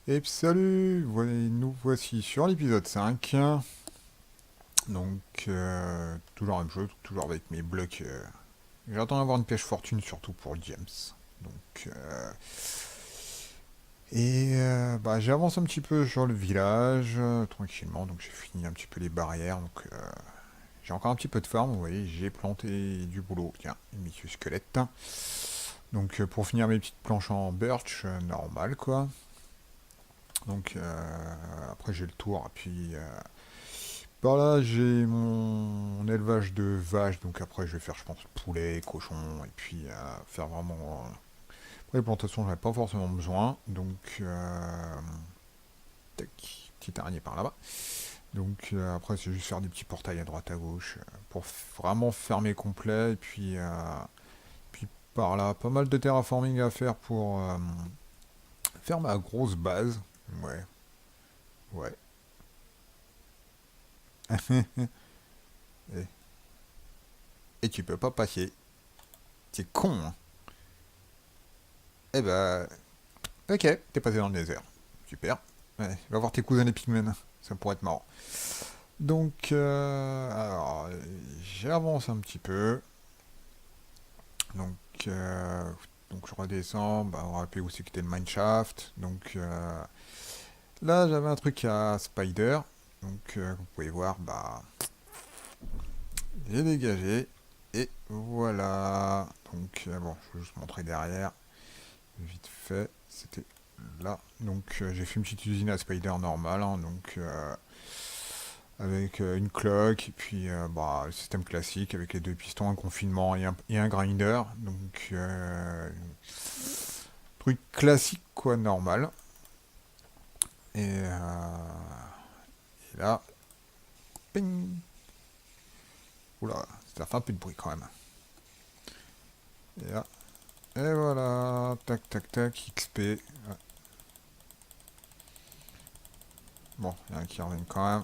Et puis salut, nous voici sur l'épisode 5. Donc, toujours la même chose, toujours avec mes blocs. J'attends d'avoir une pêche fortune, surtout pour James. Donc, j'avance un petit peu sur le village, tranquillement. Donc, j'ai fini un petit peu les barrières. Donc, j'ai encore un petit peu de farm. Vous voyez, j'ai planté du boulot. Tiens, monsieur squelette. Donc, pour finir mes petites planches en birch, normal quoi. Donc, après, j'ai le tour. Et puis. Par là, j'ai mon élevage de vaches, donc après, je vais faire, je pense, poulet, cochon, et puis faire vraiment. Après, les plantations, j'en ai pas forcément besoin, donc. Tac, petite araignée par là-bas. Donc, après, c'est juste faire des petits portails à droite à gauche pour vraiment fermer complet, et puis par là, pas mal de terraforming à faire pour faire ma grosse base. Ouais, ouais. et, et tu peux pas passer. C'est con, hein. Eh ben, ok, t'es passé dans le désert. Super. Ouais, va voir tes cousins les pygmènes. Ça pourrait être marrant. Donc, alors, j'avance un petit peu. Donc, donc je redescends. Bah, on va rappeler où c'est que était le mineshaft. Donc, là, j'avais un truc à spider. Donc, vous pouvez voir, bah, j'ai dégagé. Et voilà. Donc, bon, je vais juste montrer derrière. Vite fait, c'était là. Donc, j'ai fait une petite usine à spider normale. Hein, donc, avec une cloque, et puis le système classique avec les deux pistons, un confinement et un grinder. Donc, truc classique, quoi, normal. Et là, ping. Oula, ça fait un peu de bruit quand même. Et là, et voilà, tac, tac, tac, XP. Ouais. Bon, il y en a qui reviennent quand même.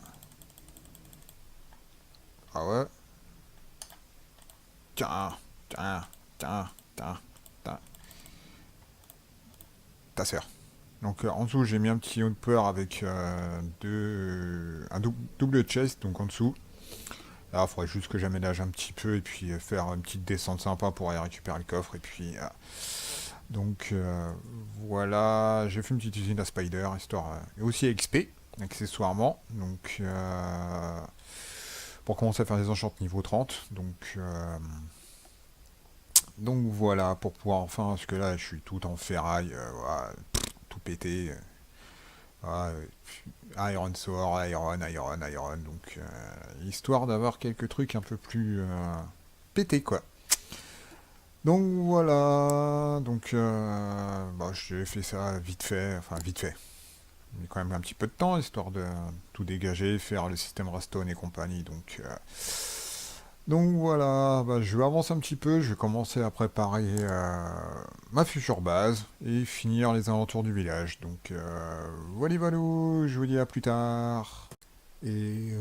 Ah ouais, tiens, tiens, tiens, tiens, tiens, ta sœur. Donc en dessous j'ai mis un petit hopper avec double chest donc en dessous. Là il faudrait juste que j'aménage un petit peu et puis faire une petite descente sympa pour aller récupérer le coffre et puis donc voilà, j'ai fait une petite usine à spider histoire et aussi à XP accessoirement donc pour commencer à faire des enchantes niveau 30 donc voilà pour pouvoir enfin parce que là je suis tout en ferraille voilà, tout pété. Ah, Iron Sword, Iron, donc histoire d'avoir quelques trucs un peu plus pétés quoi. Donc voilà, donc j'ai fait ça vite fait, enfin vite fait. Il y a quand même un petit peu de temps histoire de tout dégager, faire le système Rastone et compagnie. Donc voilà, je vais avancer un petit peu, je vais commencer à préparer ma future base et finir les alentours du village. Donc voilà, voilà, je vous dis à plus tard. Et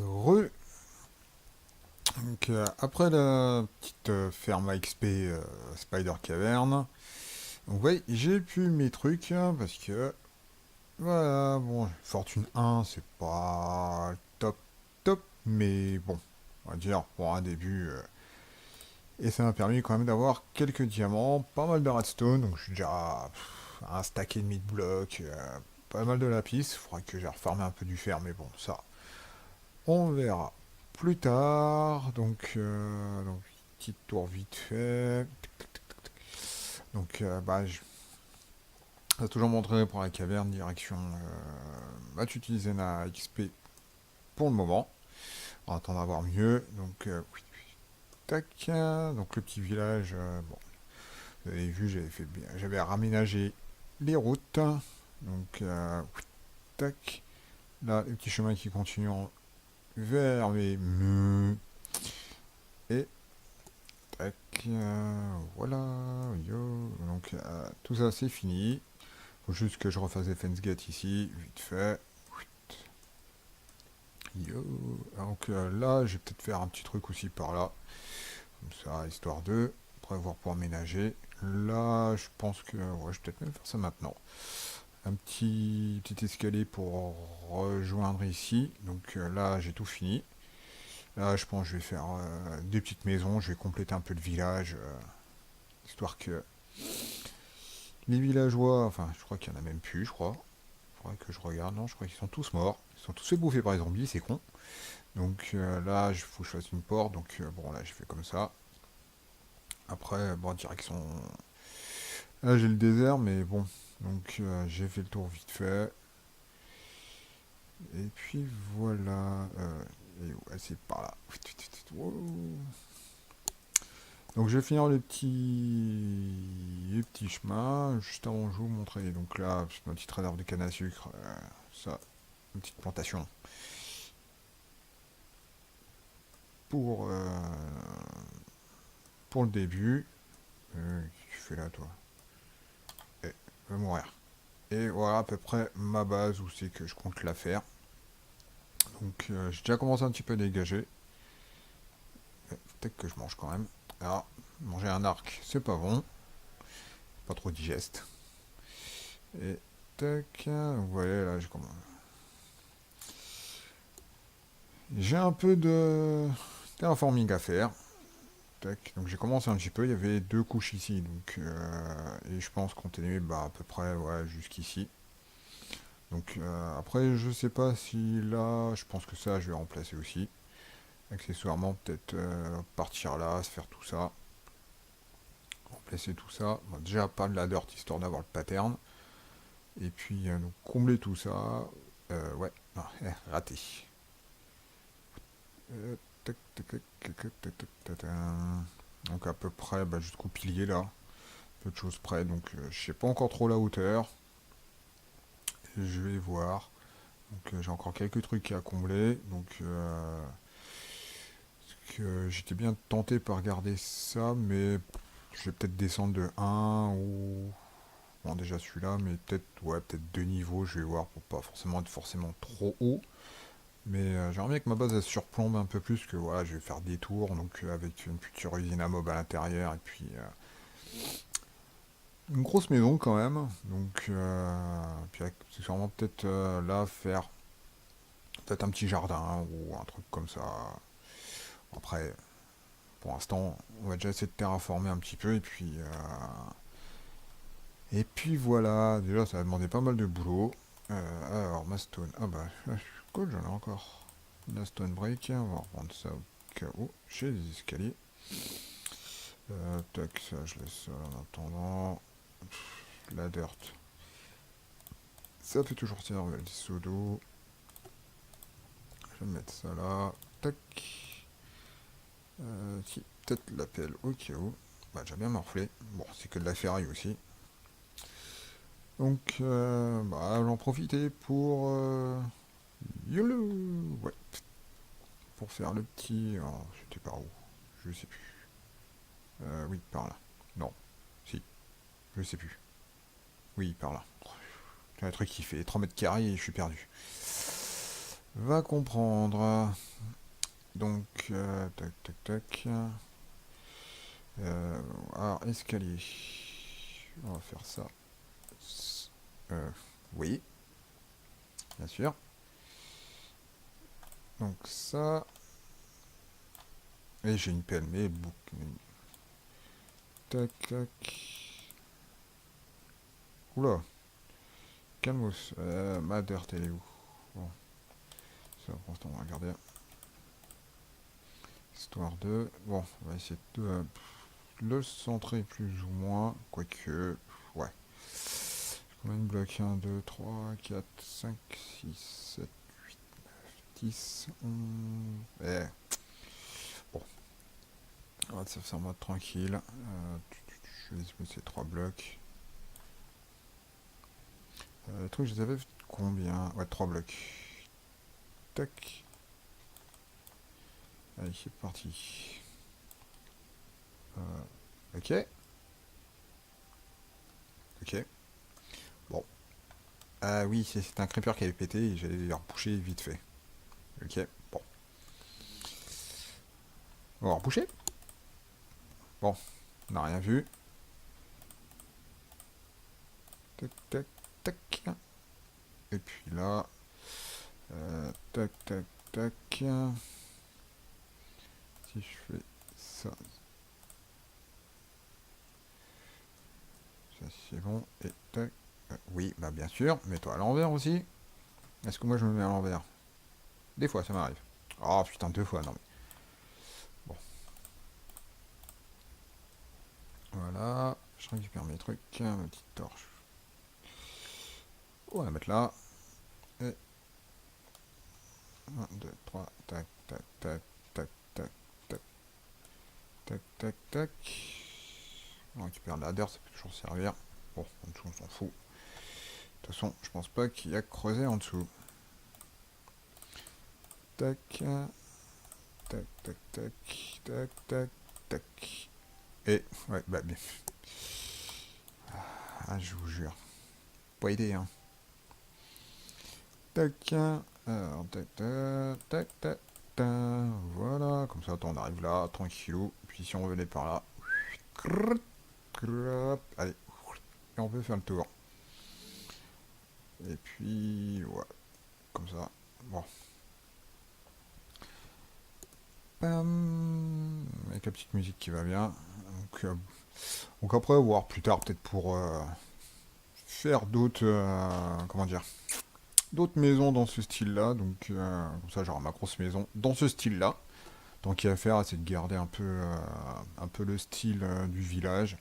donc, après la petite ferme à XP Spider Cavern, donc ouais, j'ai pu mes trucs parce que voilà, bon, Fortune 1, c'est pas top top, mais bon, on va dire pour un début. Et ça m'a permis quand même d'avoir quelques diamants, pas mal de redstone, donc je suis déjà à un stack et demi de blocs, pas mal de lapis. Il faudra que j'ai reformé un peu du fer, mais bon, ça, on verra plus tard. Donc petite tour vite fait. Donc, j'ai toujours montré pour la caverne direction tu utilises la XP pour le moment. On va attendre d'avoir mieux. Donc, oui, tac. Donc, le petit village, bon, vous avez vu, j'avais raménagé les routes. Donc, tac. Là, le petit chemin qui continue vers les murs. Et tac. Voilà. Yo. Donc, tout ça, c'est fini. Faut juste que je refasse les fence gate ici, vite fait. Yo. Donc là, je vais peut-être faire un petit truc aussi par là. Comme ça, histoire de prévoir pour aménager. Là, je pense que ouais, je vais peut-être même faire ça maintenant. un petit escalier pour rejoindre ici. Donc là, j'ai tout fini. Là, je pense que je vais faire des petites maisons. Je vais compléter un peu le village, histoire que les villageois, enfin, je crois qu'il y en a même plus, je crois. Il faudrait que je regarde. Non, je crois qu'ils sont tous morts. Ils sont tous fait bouffer par les zombies, c'est con. Donc là, il faut que je fasse une porte. Donc bon, là, je fais comme ça. Après, bon, direction. Là, j'ai le désert, mais bon. Donc j'ai fait le tour vite fait. Et puis voilà. Et ouais, c'est par là. Wow. Donc je vais finir les petits chemins. Juste avant, je vais vous montrer. Donc là, c'est ma petite réserve de canne à sucre. Ça, une petite plantation. Pour, pour le début. Qu'est-ce que tu fais là, toi? Eh, va mourir. Et voilà à peu près ma base où c'est que je compte la faire. Donc j'ai déjà commencé un petit peu à dégager. Peut-être que je mange quand même. Alors, manger un arc, c'est pas bon. Pas trop digeste. Et tac, voilà, là j'ai un peu de terraforming à faire. Tac, donc j'ai commencé un petit peu, il y avait 2 couches ici, donc et je pense continuer bah, à peu près ouais, jusqu'ici. Donc après je sais pas si là, je pense que ça je vais remplacer aussi. Accessoirement peut-être partir là, se faire tout ça, remplacer tout ça. Bon, déjà pas de la dirt histoire d'avoir le pattern. Et puis donc combler tout ça. Ouais, ah, raté. Tac, tac, tac, tac, tac, tac, tac, tac. Donc à peu près bah, jusqu'au pilier là. Peu de choses près. Donc je sais pas encore trop la hauteur. Je vais voir. Donc j'ai encore quelques trucs à combler. Donc j'étais bien tenté par regarder ça, mais je vais peut-être descendre de un ou bon déjà celui-là, mais peut-être ouais peut-être 2 niveaux. Je vais voir pour pas forcément être forcément trop haut. Mais j'aimerais bien que ma base elle surplombe un peu plus, que voilà, je vais faire des tours, donc avec une future usine à mob à l'intérieur, et puis une grosse maison quand même. Donc, puis c'est sûrement peut-être là faire peut-être un petit jardin ou un truc comme ça. Après, pour l'instant, on va déjà essayer de terraformer un petit peu, et puis voilà. Déjà, ça a demandé pas mal de boulot. Alors, ma stone, ah bah, cool, j'en ai encore. La stone break, on va reprendre ça au cas où. J'ai des escaliers. Tac, ça je laisse ça en attendant. La dirt. Ça fait toujours servir les seaux d'eau. Je vais mettre ça là. Tac. Si, peut-être la pelle au cas où. Bah, j'ai bien morflé. Bon, c'est que de la ferraille aussi. Donc, bah, j'en profitais pour. YOLO. Ouais. Pour faire le petit. Alors, c'était par où? Je sais plus. Oui, par là. Non. Si. Je sais plus. Oui, par là. C'est un truc qui fait 3 mètres carrés et je suis perdu. Va comprendre. Donc, tac, tac, tac. Alors, escalier. On va faire ça. Euh, oui, bien sûr. Donc ça. Et j'ai une pelle, mais tac, tac. Oula, calmos. Ma dirt, elle est où? Bon, ça, pour l'instant, on va regarder. Histoire de. Bon, on va essayer de le centrer plus ou moins. Quoique. Ouais. Combien de blocs? 1, 2, 3, 4, 5, 6, 7, 8, 10, 11. Eh. Bon. On va se faire en mode tranquille. Je vais laisser ces 3 blocs. Les trucs, je les avais fait combien? Ouais, 3 blocs. Tac. Allez, c'est parti. Ok. Ok. Bon. Ah oui, c'est un creeper qui avait pété et j'allais les repoucher vite fait. Ok. Bon. On va repoucher. Bon. On n'a rien vu. Tac, tac, tac. Et puis là, tac, tac, tac. Si je fais ça, ça c'est bon. Et tac. Oui, bah bien sûr, mets-toi à l'envers aussi. Est-ce que moi je me mets à l'envers? Des fois, ça m'arrive. Oh putain, 2 fois, non mais. Bon, voilà. Je récupère mes trucs, ma petite torche. On va mettre là. Et 1, 2, 3, tac, tac, tac, tac, tac, tac, tac, tac, tac. On récupère la ladder, ça peut toujours servir. Bon, en dessous, on s'en fout. De toute façon, je pense pas qu'il y a creusé en dessous. Tac, tac, tac, tac, tac, tac, tac. Et, ouais, bah bien. Ah, je vous jure. Pas aidé, hein. Tac, alors, tac, tac, tac, tac, tac. Voilà, comme ça, attends, on arrive là, tranquillou. Puis si on venait par là. Allez, et on peut faire le tour. Et puis, ouais, comme ça. Bon. Pam, avec la petite musique qui va bien. Donc après, voir plus tard, peut-être pour faire d'autres, comment dire, d'autres maisons dans ce style-là. Donc comme ça, j'aurai ma grosse maison dans ce style-là. Donc, il y a à faire, c'est de garder un peu le style du village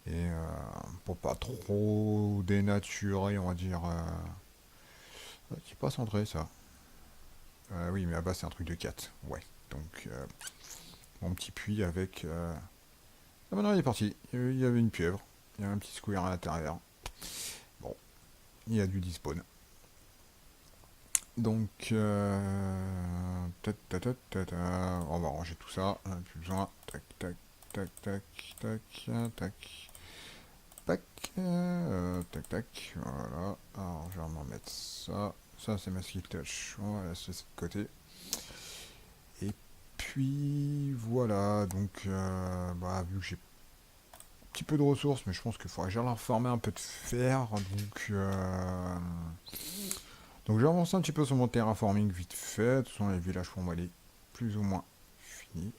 et pour pas trop dénaturer, on va dire. C'est pas centré ça. Oui, mais là-bas, c'est un truc de 4. Ouais. Donc, mon petit puits avec. Ah bah non, il est parti. Il y avait une pieuvre. Il y a un petit square à l'intérieur. Bon, il y a du despawn. Donc, on va ranger tout ça. On n'a plus besoin. Tac, tac, tac, tac, tac, tac. Tac, tac, tac. Voilà. Alors, je vais m'en mettre ça. Ça, c'est ma skill touch. On va laisser de côté. Et puis, voilà. Donc, bah, vu que j'ai un petit peu de ressources, mais je pense qu'il faudrait que j'aille reformer un peu de fer. Donc j'ai avancé un petit peu sur mon terraforming vite fait. De toute façon, les villages pour moi, il est plus ou moins fini.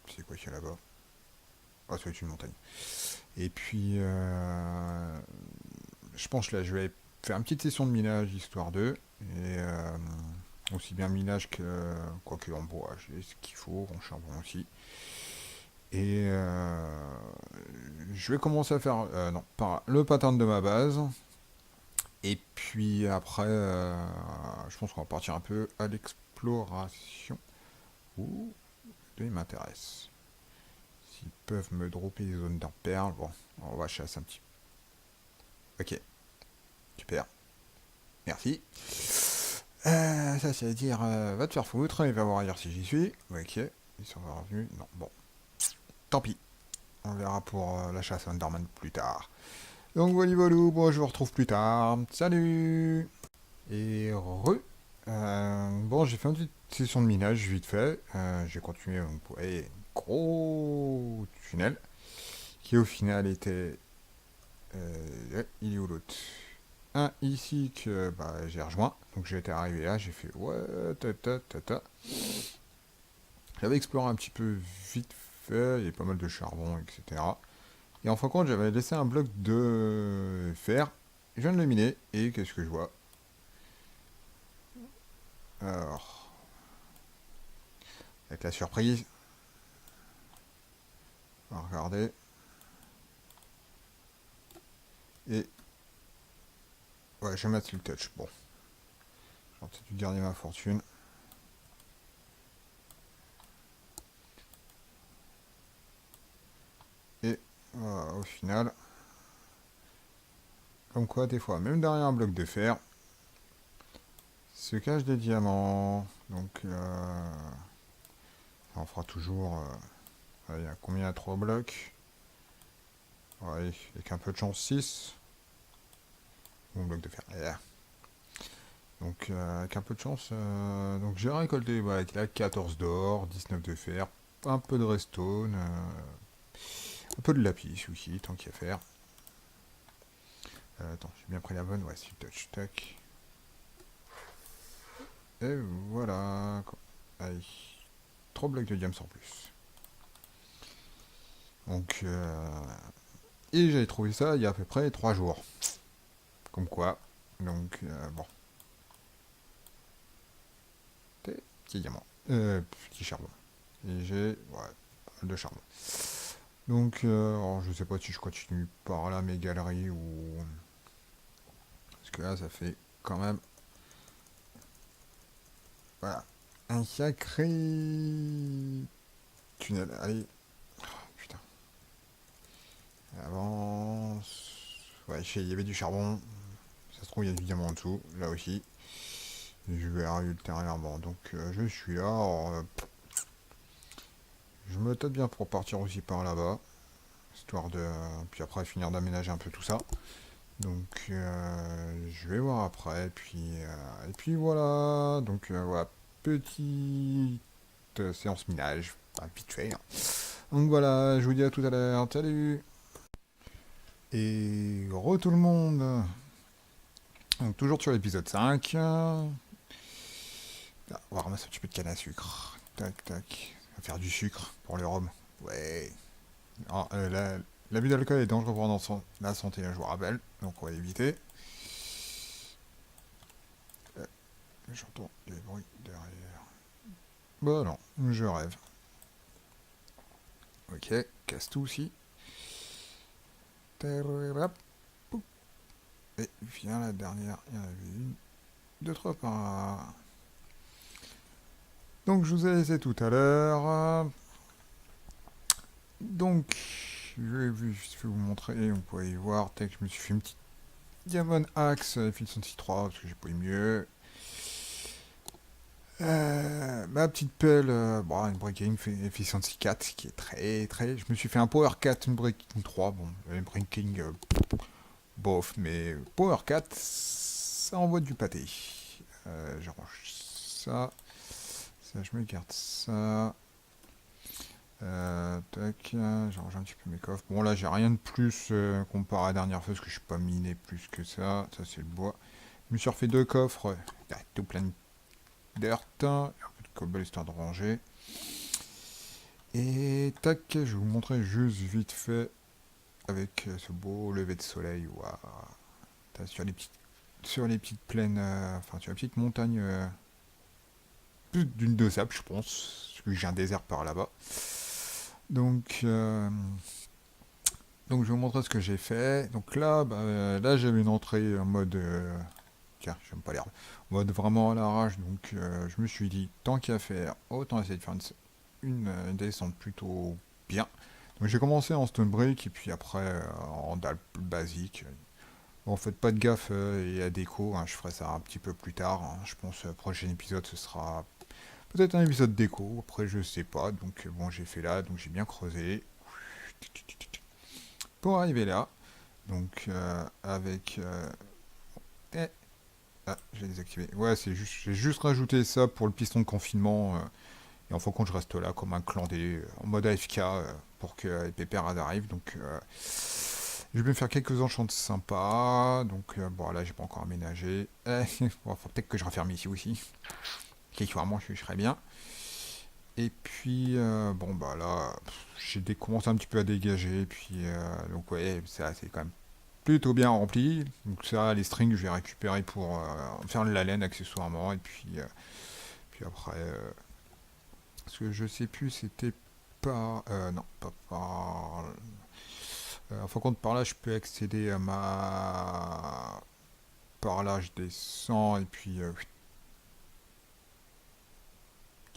C'est quoi qu'il y a là-bas? Ah, ça va être une montagne. Et puis, je pense que là, je vais faire une petite session de minage, histoire d'eux. Et aussi bien minage que, quoi que en bois, j'ai ce qu'il faut, en charbon aussi. Et je vais commencer à faire, non, pas le pattern de ma base. Et puis après, je pense qu'on va partir un peu à l'exploration. Ouh, il m'intéresse. S'ils peuvent me dropper des zones d'or perles, bon, on va chasser un petit peu. Ok, super. Merci. Ça, c'est à dire, va te faire foutre, il va voir ailleurs si j'y suis. Ok, ils sont revenus. Non, bon. Tant pis. On verra pour la chasse à Enderman plus tard. Donc voilà, bon, je vous retrouve plus tard. Salut. Et bon, j'ai fait une petite session de minage vite fait. J'ai continué donc, ouais, gros tunnel qui au final était. Ouais, il est où l'autre? Un ici que bah, j'ai rejoint. Donc j'étais arrivé là, j'ai fait ouais, ta. J'avais exploré un petit peu vite fait, il y avait pas mal de charbon, etc. Et en fin de compte, j'avais laissé un bloc de fer. Je viens de le miner et qu'est-ce que je vois? Alors, avec la surprise, on va regarder. Et ouais, je vais mettre le touch. Bon, j'ai peut-être dû garder ma fortune. Et voilà, au final, comme quoi des fois, même derrière un bloc de fer, se cachent des diamants. Donc, ça en fera toujours. Il y a combien? 3 blocs. Ouais, avec un peu de chance, 6. Bon, bloc de fer. Yeah. Donc, avec un peu de chance, donc j'ai récolté bah, avec la 14 d'or, 19 de fer, un peu de redstone, un peu de lapis aussi, tant qu'il y a à faire. Attends, j'ai bien pris la bonne. Ouais, c'est touch, tac. Et voilà. Allez. 3 blocs de diamants en plus. Donc, et j'avais trouvé ça il y a à peu près 3 jours. Comme quoi. Donc, bon. Petit diamant. Petit charbon. Et j'ai, ouais, de charbon. Donc, alors, je sais pas si je continue par là mes galeries ou... Parce que là, ça fait quand même... Voilà. Un sacré tunnel. Allez. Oh, putain. Avance. Ouais, il y avait du charbon. Ça se trouve, il y a du diamant en dessous. Là aussi. Je verrai ultérieurement. Donc, je suis là. Alors, je me tâte bien pour partir aussi par là-bas. Histoire de... Puis après, finir d'aménager un peu tout ça. Donc, je vais voir après. Et puis voilà. Donc, voilà. Petite séance minage. Enfin, vite fait. Hein. Donc voilà, je vous dis à tout à l'heure. Salut. Et re tout le monde. Donc, toujours sur l'épisode 5. Ah, on va ramasser un petit peu de canne à sucre. Tac, tac. On va faire du sucre pour le rhum. Ouais. Alors, l'abus d'alcool est dangereux pour la santé, je vous rappelle. Donc, on va éviter. J'entends des bruits derrière. Bon, non, je rêve. Ok, casse tout aussi. Et viens la dernière, il y en avait une. Deux, trois par... Donc, je vous ai laissé tout à l'heure. Donc, je vais vous montrer, vous pouvez y voir. Tac, je me suis fait une petite Diamond Axe Efficiency 3 parce que j'ai pas eu mieux. Ma petite pelle, bon, une Breaking Efficiency 4 qui est très. Je me suis fait un Power 4, une Breaking 3. Bon, une Breaking bof, mais Power 4, ça envoie du pâté. Je range ça. Ça, je me garde ça. Tac, j'ai rangé un petit peu mes coffres. Bon, là, j'ai rien de plus comparé à la dernière fois parce que je suis pas miné plus que ça. Ça, c'est le bois. Je me suis refait 2 coffres. Tout plein de dirt. Un peu de cobble histoire de ranger. Et tac, je vais vous montrer juste vite fait avec ce beau lever de soleil. Waouh. Sur les petites plaines, enfin sur les petites montagnes, plus d'une de sable, je pense. Parce que j'ai un désert par là-bas. Donc, donc je vais vous montrer ce que j'ai fait. Donc là, là j'avais une entrée en mode... tiens, j'aime pas l'herbe. En mode vraiment à l'arrache. Donc je me suis dit, tant qu'à faire, autant essayer de faire une descente plutôt bien. Donc j'ai commencé en stone brick et puis après en dalle basique. Bon, faites pas de gaffe et à déco, hein, je ferai ça un petit peu plus tard. Hein. Je pense que le prochain épisode ce sera peut-être un épisode déco. Après je sais pas. Donc bon, j'ai fait là, donc j'ai bien creusé pour arriver là. Donc avec eh, ah, j'ai désactivé. Ouais, j'ai juste rajouté ça pour le piston de confinement. Et en fin de compte, je reste là comme un clandé en mode AFK pour que les pépères arrivent. Donc je vais me faire quelques enchantes sympas. Donc bon, là, j'ai pas encore aménagé. Bon, faut peut-être que je referme ici aussi. Vraiment, je serais bien. Et puis, bon, bah là, j'ai commencé un petit peu à dégager. Puis, donc, ouais, ça, c'est quand même plutôt bien rempli. Donc, ça, les strings, je vais récupérer pour faire de la laine accessoirement. Et puis après, parce que je sais plus, c'était pas. Non, pas par. En fin de compte, par là, je peux accéder à ma. Par là, je descends et puis.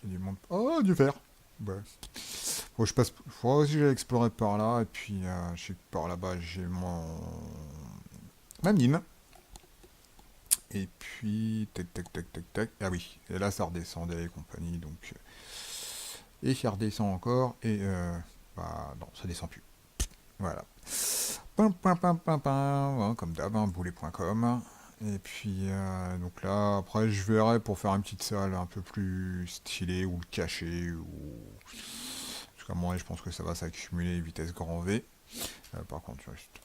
Il y a du monde. Oh, du verre! Ouais. Faut que je passe. Faut aussi que j'aille explorer par là et puis je sais que par là-bas j'ai ma mine. Et puis tac tac tac tac tac. Ah oui. Et là ça redescendait et compagnie donc. Et ça redescend encore et bah non ça descend plus. Voilà. Pam, pam, pam, pam, pam, hein, comme d'hab, hein, boulet.com. Et puis, donc là, après, je verrai pour faire une petite salle un peu plus stylée, ou le cacher, ou... Parce qu'à un moment donné, je pense que ça va s'accumuler vitesse grand V. Par contre, juste...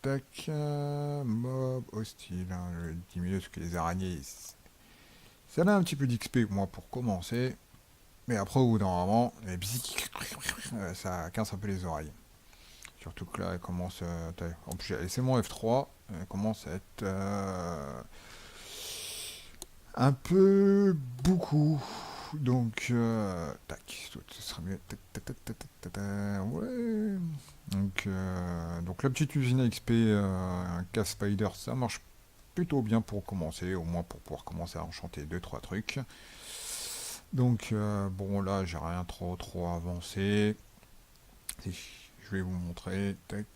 tac, mob hostile, hein, je vais diminuer parce que les araignées, ça a un petit peu d'XP moi pour commencer, mais après au bout d'un moment, les bzic, ça casse un peu les oreilles. Surtout que là, elle commence, en plus j'ai laissé mon F3, elle commence à être un peu beaucoup. Donc, tac, ce sera mieux. Tac, tac, tac, tac, tac, tac, tac, ouais. Donc la petite usine à XP, un casse spider, ça marche plutôt bien pour commencer, au moins pour pouvoir commencer à enchanter deux trois trucs. Donc, bon, là, j'ai rien trop avancé. Je vais vous montrer. Tac.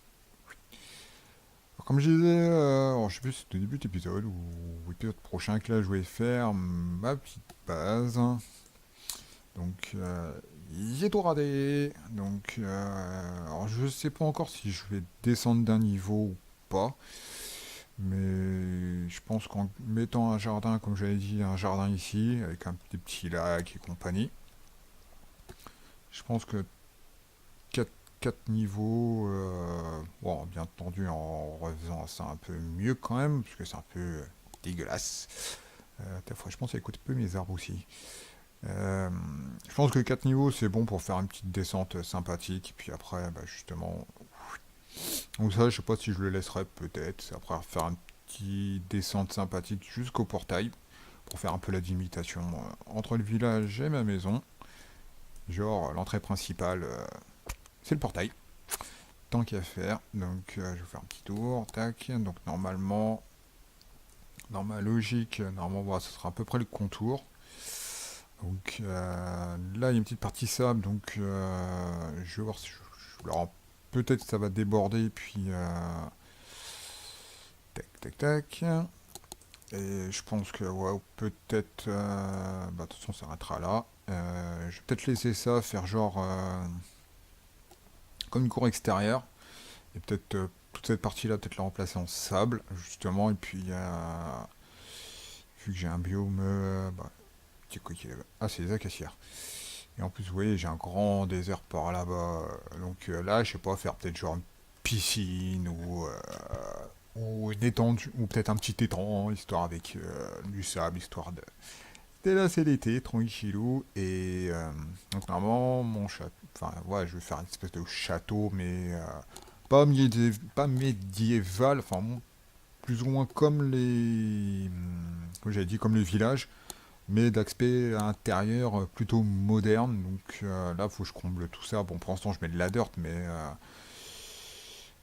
Alors, comme je disais, alors, je sais plus si c'était au début d'épisode ou l'épisode prochain que là je vais faire ma petite base. Donc, j'ai tout raté. Donc, alors je sais pas encore si je vais descendre d'un niveau ou pas. Mais je pense qu'en mettant un jardin, comme j'avais dit, un jardin ici, avec un petit lac et compagnie, je pense que 4 niveaux, bon, bien entendu en refaisant ça un peu mieux quand même, parce que c'est un peu dégueulasse. Des fois, je pense à écouter un peu mes arbres aussi. Je pense que 4 niveaux c'est bon pour faire une petite descente sympathique, puis après, bah, justement, donc ça, je sais pas si je le laisserai peut-être, après faire une petite descente sympathique jusqu'au portail, pour faire un peu la délimitation entre le village et ma maison. Genre, l'entrée principale, c'est le portail. Tant qu'à faire, donc je vais faire un petit tour, tac, donc normalement, dans ma logique, normalement, voilà, ce sera à peu près le contour. Donc là, il y a une petite partie sable, donc je vais voir si alors, peut-être ça va déborder, puis tac, tac, tac. Et je pense que, ouais, peut-être, bah, de toute façon, ça arrêtera là. Je vais peut-être laisser ça, faire genre comme une cour extérieure. Et peut-être toute cette partie-là, peut-être la remplacer en sable, justement. Et puis, vu que j'ai un biome, bah, c'est quoi qu'il y a là-bas? Ah, c'est les acacias. Et en plus, vous voyez, j'ai un grand désert par là-bas. Donc là, je sais pas, faire peut-être genre une piscine ou une étendue, ou peut-être un petit étang, histoire avec du sable, histoire de délasser l'été, tranquillou. Et donc, normalement, mon château. Enfin, ouais, je vais faire une espèce de château, mais pas médiéval, enfin, bon, plus ou moins comme comme j'avais dit, comme les villages mais d'aspect intérieur plutôt moderne. Donc là, faut que je comble tout ça. Bon, pour l'instant, je mets de la dirt, mais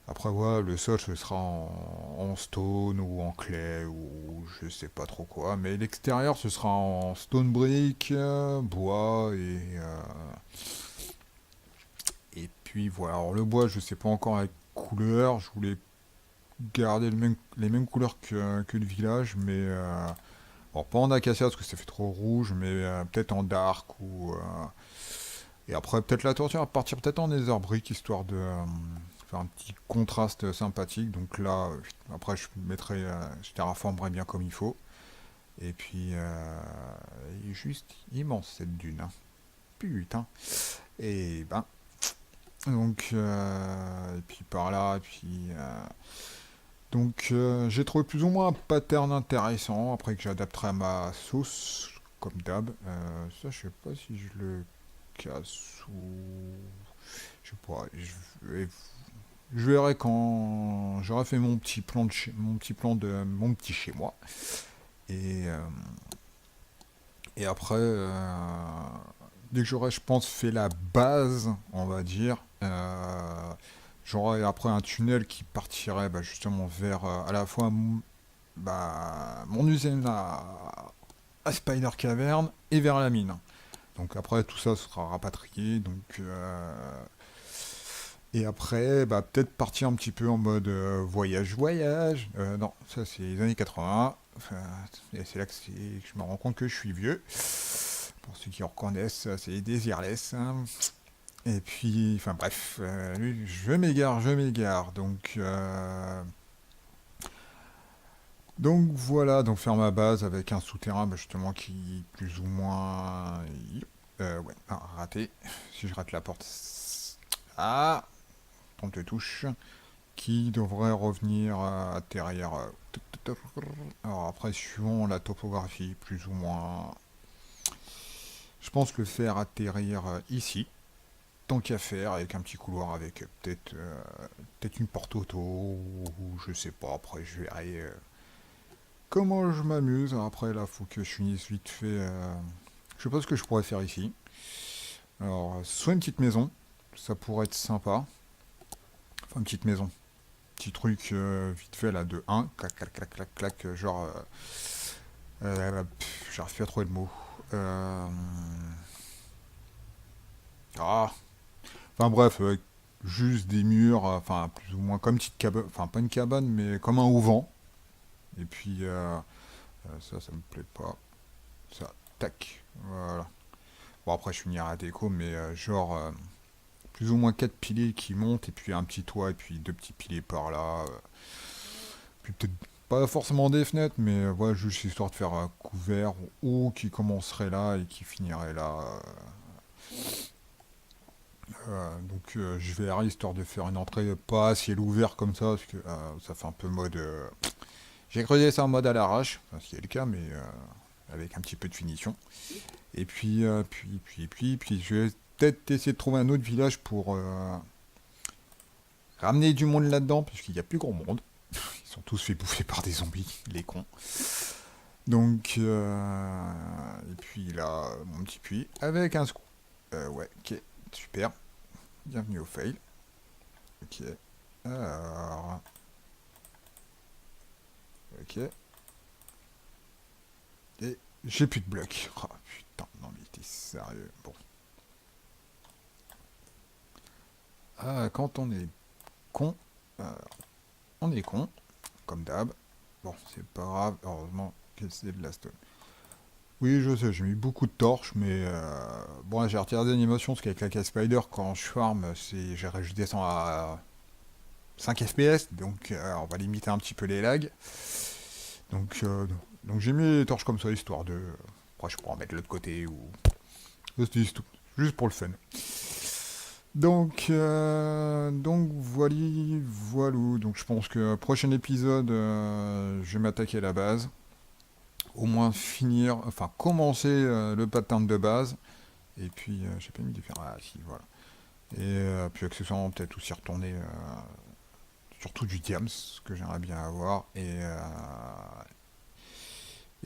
après, ouais, le sol, ce sera en stone ou en clay ou je sais pas trop quoi. Mais l'extérieur, ce sera en stone brick, bois et puis voilà. Alors le bois, je sais pas encore la couleur. Je voulais garder les mêmes couleurs que le village, mais bon, pas en acacia parce que ça fait trop rouge, mais peut-être en dark ou. Et après, peut-être la toiture à partir peut-être en nether brick histoire de faire un petit contraste sympathique. Donc là, après, je terraformerai bien comme il faut. Et puis, elle est juste immense cette dune, hein. Putain. Et ben. Donc, et puis par là, et puis. Donc j'ai trouvé plus ou moins un pattern intéressant, après que j'adapterai à ma sauce, comme d'hab. Ça, je sais pas si je le casse ou... Je sais pas, je verrai quand j'aurai fait mon petit plan de mon petit chez moi. Et, euh, et après, dès que j'aurai, je pense, fait la base, on va dire, j'aurai après un tunnel qui partirait bah, justement vers à la fois mon usine à Spider Cavern et vers la mine. Donc après tout ça sera rapatrié. Donc et après bah, peut-être partir un petit peu en mode voyage. Non, ça c'est les années 80. Enfin, et c'est là que je me rends compte que je suis vieux. Pour ceux qui reconnaissent, c'est Desireless, hein. Et puis, enfin bref, je m'égare. Donc voilà, donc faire ma base avec un souterrain bah, justement qui plus ou moins... ouais, ah, raté. Si je rate la porte... Ah, trompe de touche. qui devrait revenir atterrir. Alors après, suivant la topographie, plus ou moins, je pense le faire atterrir ici, tant qu'à faire, avec un petit couloir, avec peut-être une porte auto, ou je sais pas, après je verrai comment je m'amuse. Après là, faut que je finisse vite fait. Je sais pas ce que je pourrais faire ici. Alors, soit une petite maison, ça pourrait être sympa. Enfin, une petite maison. Petit truc vite fait là de un clac, clac, clac, clac, clac, genre. J'arrive plus à trouver le mot. Euh, ah, enfin bref, juste des murs, enfin plus ou moins comme une petite cabane, enfin pas une cabane, mais comme un auvent. Et puis ça me plaît pas. Ça, tac, voilà. Bon après je finirai la déco, mais genre plus ou moins quatre piliers qui montent, et puis un petit toit, et puis deux petits piliers par là. Puis peut-être pas forcément des fenêtres, mais voilà, juste histoire de faire un couvert ou qui commencerait là et qui finirait là. Donc je verrai histoire de faire une entrée pas à ciel ouvert comme ça, parce que ça fait un peu mode. J'ai creusé ça en mode à l'arrache, enfin, ce qui est le cas, mais avec un petit peu de finition. Et puis, je vais peut-être essayer de trouver un autre village pour ramener du monde là-dedans, puisqu'il n'y a plus grand monde. Ils sont tous fait bouffer par des zombies, les cons. Donc, et puis là, mon petit puits avec un scoop. Ouais, ok, super. Bienvenue au fail. Ok. Alors. Ok. Et j'ai plus de blocs. Oh putain, non mais t'es sérieux. Bon. Quand on est con, euh, on est con, comme d'hab. Bon, c'est pas grave, heureusement que c'est de la stone. Oui, je sais, j'ai mis beaucoup de torches, mais bon, j'ai retiré des animations parce qu'avec la case spider, quand je farm, je descends à 5 FPS, donc on va limiter un petit peu les lags. Donc, euh, donc j'ai mis les torches comme ça, histoire de. Après, je pourrais en mettre de l'autre côté ou. C'était juste pour le fun. Donc voilà, voilou. Donc je pense que prochain épisode, je vais m'attaquer à la base. Au moins finir, enfin commencer le pattern de base. Et puis, j'ai pas mis de faire. Ah si, voilà. Et puis accessoirement, peut-être aussi retourner surtout du diams, que j'aimerais bien avoir. Et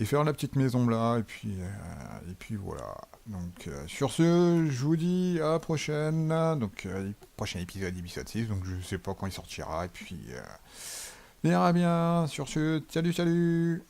faire la petite maison là, et puis voilà. Donc sur ce, je vous dis à la prochaine. Donc prochain épisode, épisode 6, donc je sais pas quand il sortira, et puis on verra bien. Sur ce, salut salut.